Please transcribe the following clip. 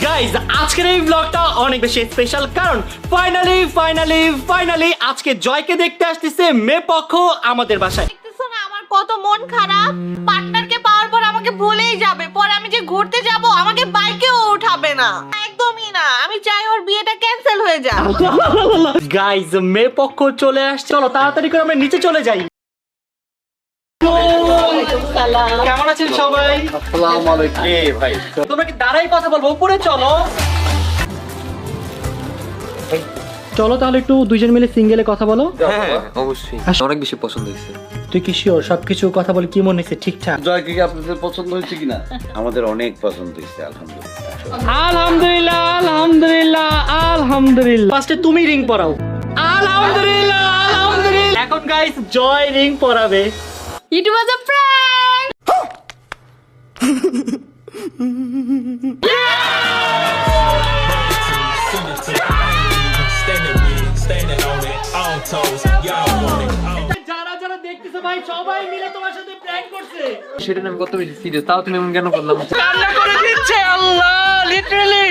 Guys আজকের এই ব্লগটা অনেক বেশি স্পেশাল, কারণ ফাইনালি আজকে জয়কে দেখতে আসতেছে মেয়ে পক্ষ আমাদের বাসায়। দেখতেছো না আমার কত মন খারাপ। পার্টনারকে পাওয়ার পর আমাকে ভুলেই যাবে, পরে আমি যে ঘুরতে যাব আমাকে বাইকেও উঠাবে না, একদমই না। আমি চাই ওর বিয়েটা ক্যান্সেল হয়ে যাক। গাইজ মেয়ে পক্ষ চলে আসছে, চলো তাড়াতাড়ি করে আমরা নিচে চলে যাই। কেমন আছেন সবাই? আসসালামু আলাইকুম। ভাই তোমরা কি দাঁড়াই কথা বলবো? উপরে চলো চলো তাহলে একটু দুইজন মিলে সিঙ্গেলে কথা বলো। হ্যাঁ অবশ্যই, অনেক বেশি পছন্দ হয়েছে। তুই কি শিওর সবকিছু কথা বলে কি মনে হচ্ছে ঠিকঠাক? জয়কে কি আপনাদের পছন্দ হয়েছে কিনা? আমাদের অনেক পছন্দ হয়েছে, আলহামদুলিল্লাহ আলহামদুলিল্লাহ। ফার্স্টে তুমি রিং পরাও। আলহামদুলিল্লাহ। এখন গাইস জয় রিং পরাবে। It was a prank. যারা যারা দেখতেছে ভাই সবাই মিলে তোমার সাথে প্র্যাঙ্ক করছে। সেটা আমি কত বেশি সিরিয়াস, তাও তুমি এমন কেন করলাম? কান্না করে দিচ্ছে আল্লাহ লিটারালি।